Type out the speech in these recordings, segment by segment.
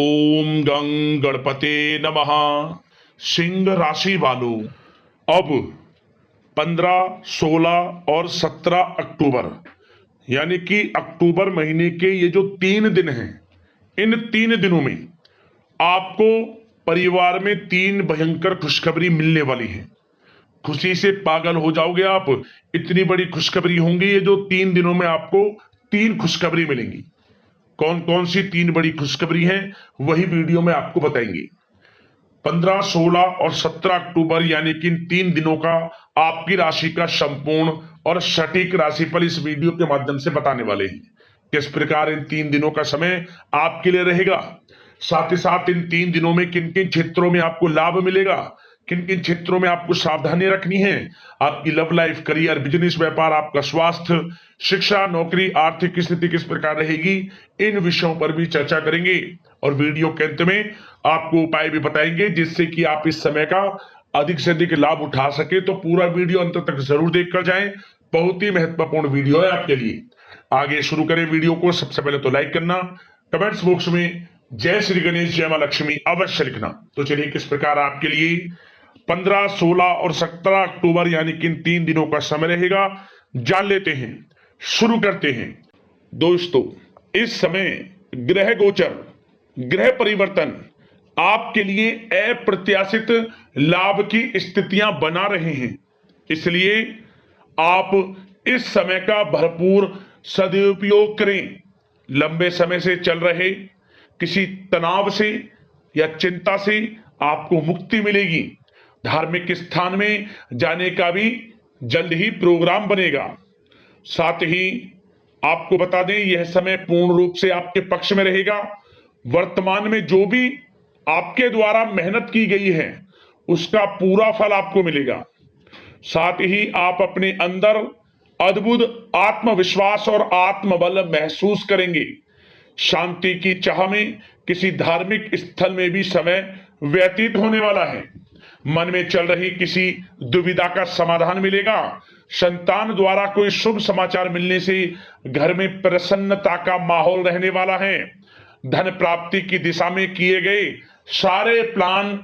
ओम गं गणपते नमः। सिंह राशि वालों, अब 15, 16 और 17 अक्टूबर यानी कि अक्टूबर महीने के ये जो 3 दिन हैं, इन 3 दिनों में आपको परिवार में 3 भयंकर खुशखबरी मिलने वाली है। खुशी से पागल हो जाओगे आप, इतनी बड़ी खुशखबरी होंगी ये जो 3 दिनों में आपको 3 खुशखबरी मिलेंगी। कौन कौन सी 3 बड़ी खुशखबरी हैं वही वीडियो में आपको बताएंगे। 15, 16 और 17 अक्टूबर यानी कि इन 3 दिनों का आपकी राशि का संपूर्ण और सटीक राशिफल इस वीडियो के माध्यम से बताने वाले हैं। किस प्रकार इन 3 दिनों का समय आपके लिए रहेगा, साथ ही साथ इन 3 दिनों में किन किन क्षेत्रों में आपको लाभ मिलेगा, किन किन क्षेत्रों में आपको सावधानी रखनी है, आपकी लव लाइफ, करियर, बिजनेस, व्यापार, आपका स्वास्थ्य, शिक्षा, नौकरी, आर्थिक स्थिति किस प्रकार रहेगी, इन विषयों पर भी चर्चा करेंगे। और वीडियो के अंत में आपको उपाय भी बताएंगे जिससे कि आप इस समय का अधिक से अधिक लाभ उठा सके। तो पूरा वीडियो अंत तक जरूर देखकर जाएं, बहुत ही महत्वपूर्ण वीडियो है आपके लिए। आगे शुरू करें वीडियो को। सबसे पहले तो लाइक करना, कमेंट्स बॉक्स में जय श्री गणेश, जय मां लक्ष्मी अवश्य लिखना। तो चलिए किस प्रकार आपके लिए 15, 16 और 17 अक्टूबर यानी कि इन 3 दिनों का समय रहेगा, जान लेते हैं। शुरू करते हैं। दोस्तों, इस समय ग्रह गोचर, ग्रह परिवर्तन आपके लिए अप्रत्याशित लाभ की स्थितियां बना रहे हैं, इसलिए आप इस समय का भरपूर सदुपयोग करें। लंबे समय से चल रहे किसी तनाव से या चिंता से आपको मुक्ति मिलेगी। धार्मिक स्थान में जाने का भी जल्द ही प्रोग्राम बनेगा। साथ ही आपको बता दें, यह समय पूर्ण रूप से आपके पक्ष में रहेगा। वर्तमान में जो भी आपके द्वारा मेहनत की गई है उसका पूरा फल आपको मिलेगा। साथ ही आप अपने अंदर अद्भुत आत्मविश्वास और आत्मबल महसूस करेंगे। शांति की चाह में किसी धार्मिक स्थल में भी समय व्यतीत होने वाला है। मन में चल रही किसी दुविधा का समाधान मिलेगा। संतान द्वारा कोई शुभ समाचार मिलने से घर में प्रसन्नता का माहौल रहने वाला है। धन प्राप्ति की दिशा में किए गए सारे प्लान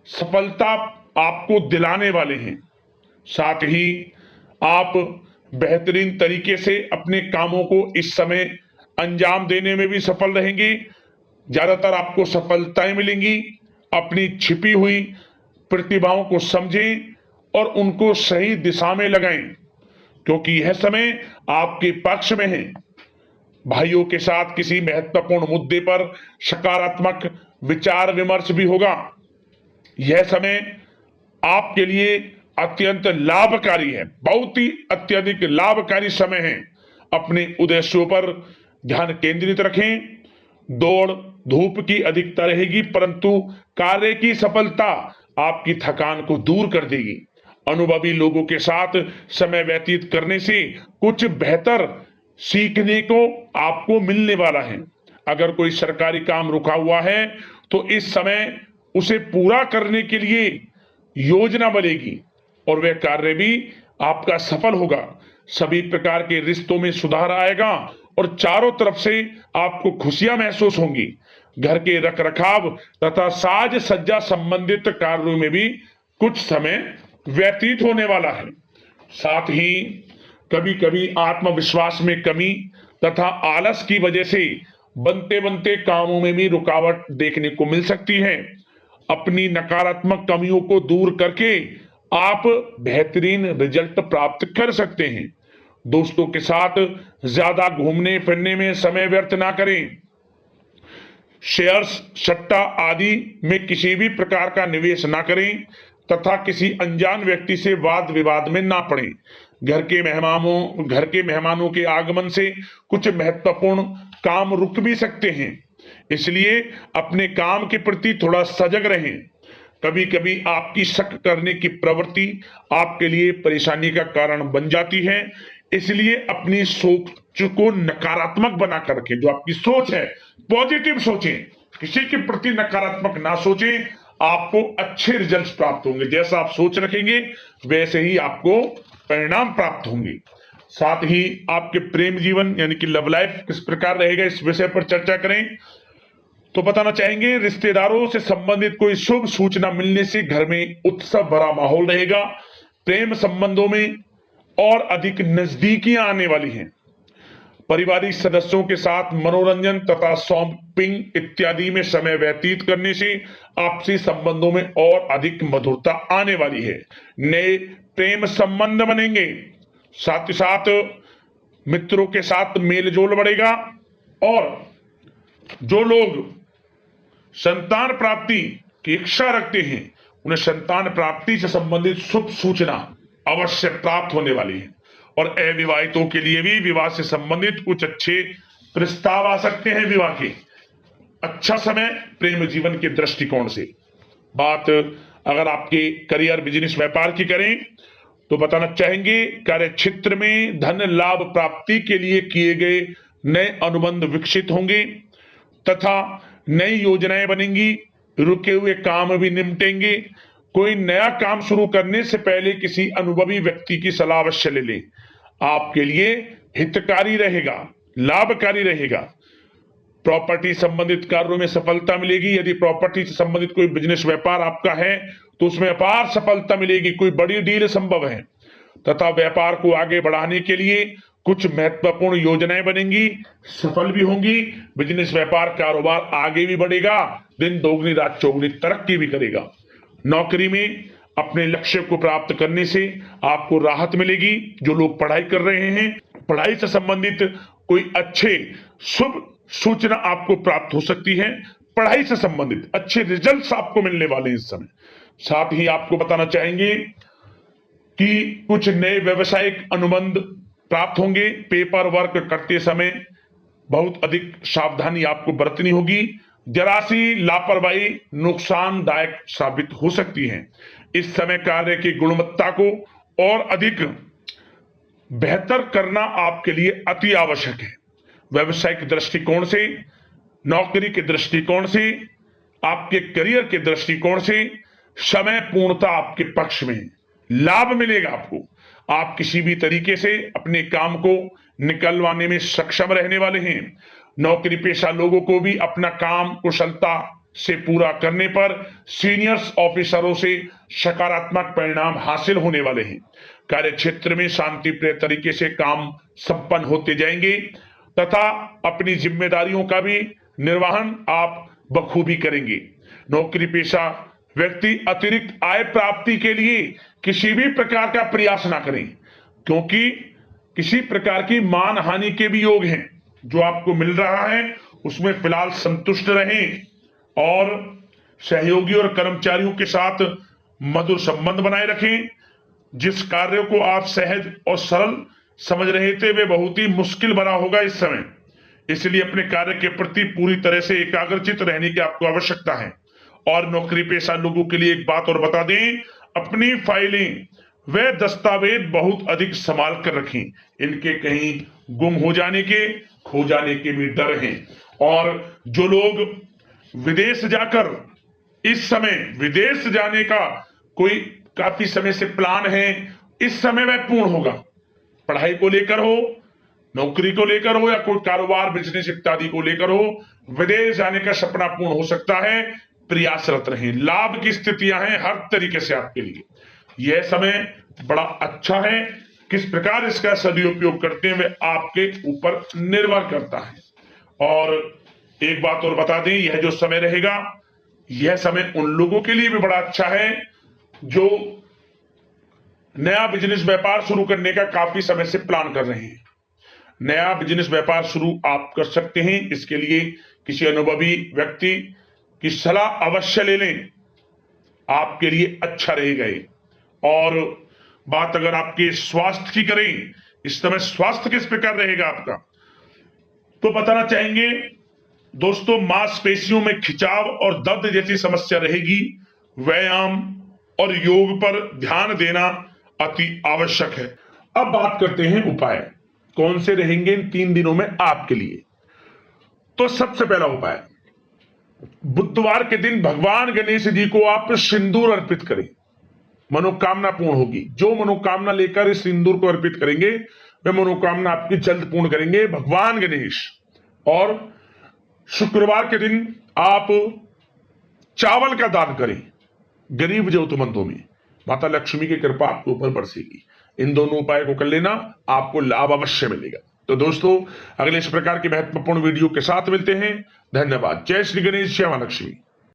सफलता आपको दिलाने वाले हैं। साथ ही आप बेहतरीन तरीके से अपने कामों को इस समय अंजाम देने में भी सफल रहेंगे। ज्यादातर आपको सफलताएं मिलेंगी। अपनी छिपी हुई प्रतिभाओं को समझें और उनको सही दिशा में लगाएं, क्योंकि यह समय आपके पक्ष में है। भाइयों के साथ किसी महत्वपूर्ण मुद्दे पर सकारात्मक विचार विमर्श भी होगा। यह समय आपके लिए अत्यंत लाभकारी है, बहुत ही अत्यधिक लाभकारी समय है। अपने उद्देश्यों पर ध्यान केंद्रित रखें। दौड़ धूप की अधिकता रहेगी, परंतु कार्य की सफलता आपकी थकान को दूर कर देगी। अनुभवी लोगों के साथ समय व्यतीत करने से कुछ बेहतर सीखने को आपको मिलने वाला है। अगर कोई सरकारी काम रुका हुआ है तो इस समय उसे पूरा करने के लिए योजना बनेगी और वह कार्य भी आपका सफल होगा। सभी प्रकार के रिश्तों में सुधार आएगा और चारों तरफ से आपको खुशियां महसूस होंगी। घर के रखरखाव तथा साज सज्जा संबंधित कार्यों में भी कुछ समय व्यतीत होने वाला है। साथ ही कभी कभी आत्मविश्वास में कमी तथा आलस की वजह से बनते बनते कामों में भी रुकावट देखने को मिल सकती है। अपनी नकारात्मक कमियों को दूर करके आप बेहतरीन रिजल्ट प्राप्त कर सकते हैं। दोस्तों के साथ ज्यादा घूमने फिरने में समय व्यर्थ ना करें। शेयर्स, सट्टा आदि में किसी भी प्रकार का निवेश ना करें तथा किसी अनजान व्यक्ति से वाद विवाद में ना पड़ें। घर के मेहमानों के आगमन से कुछ महत्वपूर्ण काम रुक भी सकते हैं, इसलिए अपने काम के प्रति थोड़ा सजग रहें। कभी कभी आपकी शक करने की प्रवृत्ति आपके लिए परेशानी का कारण बन जाती है, इसलिए अपनी सोच को नकारात्मक बनाकर रखें। जो आपकी सोच है पॉजिटिव सोचें, किसी के प्रति नकारात्मक ना सोचें। आपको अच्छे रिजल्ट्स प्राप्त होंगे। जैसा आप सोच रखेंगे वैसे ही आपको परिणाम प्राप्त होंगे। साथ ही आपके प्रेम जीवन यानी कि लव लाइफ किस प्रकार रहेगा, इस विषय पर चर्चा करें। तो बताना चाहेंगे रिश्तेदारों से संबंधित कोई शुभ सूचना मिलने से घर में उत्सव भरा माहौल रहेगा। प्रेम संबंधों में और अधिक नजदीकियां आने वाली हैं। पारिवारिक सदस्यों के साथ मनोरंजन तथा शॉपिंग इत्यादि में समय व्यतीत करने से आपसी संबंधों में और अधिक मधुरता आने वाली है। नए प्रेम संबंध बनेंगे। साथ ही साथ मित्रों के साथ मेलजोल बढ़ेगा। और जो लोग संतान प्राप्ति की इच्छा रखते हैं उन्हें संतान प्राप्ति से संबंधित शुभ सूचना अवश्य प्राप्त होने वाली है। और अविवाहितों के लिए भी विवाह से संबंधित कुछ अच्छे प्रस्ताव आ सकते हैं। विवाह के अच्छा समय प्रेम जीवन के दृष्टिकोण से। बात अगर आपके करियर बिजनेस व्यापार की करें तो बताना चाहेंगे कार्य क्षेत्र में धन लाभ प्राप्ति के लिए किए गए नए अनुबंध विकसित होंगे तथा नई योजनाएं बनेंगी। रुके हुए काम भी निपटेंगे। कोई नया काम शुरू करने से पहले किसी अनुभवी व्यक्ति की सलाह अवश्य ले लें। आपके लिए हितकारी रहेगा, लाभकारी रहेगा। प्रॉपर्टी संबंधित कार्यों में सफलता मिलेगी। यदि प्रॉपर्टी से संबंधित कोई बिजनेस व्यापार आपका है तो उसमें अपार सफलता मिलेगी। कोई बड़ी डील संभव है तथा व्यापार को आगे बढ़ाने के लिए कुछ महत्वपूर्ण योजनाएं बनेंगी, सफल भी होंगी। बिजनेस व्यापार कारोबार आगे भी बढ़ेगा, दिन दोगुनी रात चौगुनी तरक्की भी करेगा। नौकरी में अपने लक्ष्य को प्राप्त करने से आपको राहत मिलेगी। जो लोग पढ़ाई कर रहे हैं, पढ़ाई से संबंधित कोई अच्छे शुभ सूचना आपको प्राप्त हो सकती है। पढ़ाई से संबंधित अच्छे रिजल्ट्स आपको मिलने वाले हैं इस समय। साथ ही आपको बताना चाहेंगे कि कुछ नए व्यवसायिक अनुबंध प्राप्त होंगे। पेपर वर्क करते समय बहुत अधिक सावधानी आपको बरतनी होगी। जरा सी लापरवाही नुकसानदायक साबित हो सकती है। इस समय कार्य की गुणवत्ता को और अधिक बेहतर करना आपके लिए अति आवश्यक है। व्यवसायिक दृष्टिकोण से, नौकरी के दृष्टिकोण से, आपके करियर के दृष्टिकोण से समय पूर्णता आपके पक्ष में है। लाभ मिलेगा आपको। आप किसी भी तरीके से अपने काम को निकलवाने में सक्षम रहने वाले हैं। नौकरी पेशा लोगों को भी अपना काम कुशलता से पूरा करने पर सीनियर्स ऑफिसरों से सकारात्मक परिणाम हासिल होने वाले हैं। कार्य क्षेत्र में शांतिप्रिय तरीके से काम संपन्न होते जाएंगे तथा अपनी जिम्मेदारियों का भी निर्वहन आप बखूबी करेंगे। नौकरी पेशा व्यक्ति अतिरिक्त आय प्राप्ति के लिए किसी भी प्रकार का प्रयास ना करें, क्योंकि किसी प्रकार की मान हानि के भी योग हैं। जो आपको मिल रहा है उसमें फिलहाल संतुष्ट रहें और सहयोगी और कर्मचारियों के साथ मधुर संबंध बनाए रखें। जिस कार्य को आप सहज और सरल समझ रहे थे वे बहुत ही मुश्किल बना होगा इस समय। इसलिए अपने कार्य के प्रति पूरी तरह से एकाग्रचित रहने की आपको आवश्यकता है। और नौकरी पेशा लोगों के लिए एक बात और बता दें, अपनी फाइलें वे दस्तावेज बहुत अधिक संभाल कर रखें। इनके कहीं गुम हो जाने के, खो जाने के भी डर हैं। और जो लोग विदेश जाकर इस समय विदेश जाने का कोई काफी समय से प्लान है, इस समय वह पूर्ण होगा। पढ़ाई को लेकर हो, नौकरी को लेकर हो या कोई कारोबार बिजनेस इत्यादि को लेकर हो, विदेश जाने का सपना पूर्ण हो सकता है। प्रयासरत रहें। लाभ की स्थितियां हैं हर तरीके से आपके लिए। यह समय बड़ा अच्छा है। किस प्रकार इसका सदुपयोग करते हैं वह आपके ऊपर निर्भर करता है। और एक बात और बता दें, यह जो समय रहेगा यह समय उन लोगों के लिए भी बड़ा अच्छा है जो नया बिजनेस व्यापार शुरू करने का काफी समय से प्लान कर रहे हैं। नया बिजनेस व्यापार शुरू आप कर सकते हैं। इसके लिए किसी अनुभवी व्यक्ति की सलाह अवश्य ले लें, आपके लिए अच्छा रहेगा। और बात अगर आपके स्वास्थ्य की करें, इस समय स्वास्थ्य किस प्रकार रहेगा आपका, तो बताना चाहेंगे दोस्तों, मांसपेशियों में खिंचाव और दर्द जैसी समस्या रहेगी। व्यायाम और योग पर ध्यान देना अति आवश्यक है। अब बात करते हैं उपाय कौन से रहेंगे इन 3 दिनों में आपके लिए। तो सबसे पहला उपाय, बुधवार के दिन भगवान गणेश जी को आप सिंदूर अर्पित करें, मनोकामना पूर्ण होगी। जो मनोकामना लेकर इस सिंदूर को अर्पित करेंगे वह मनोकामना आपकी जल्द पूर्ण करेंगे भगवान गणेश। और शुक्रवार के दिन आप चावल का दान करें गरीब जरूरतमंदों में, माता लक्ष्मी की कृपा आपके ऊपर बरसेगी। इन दोनों उपाय को कर लेना, आपको लाभ अवश्य मिलेगा। तो दोस्तों, अगले इस प्रकार के महत्वपूर्ण वीडियो के साथ मिलते हैं। धन्यवाद। जय श्री गणेश, जय मां लक्ष्मी।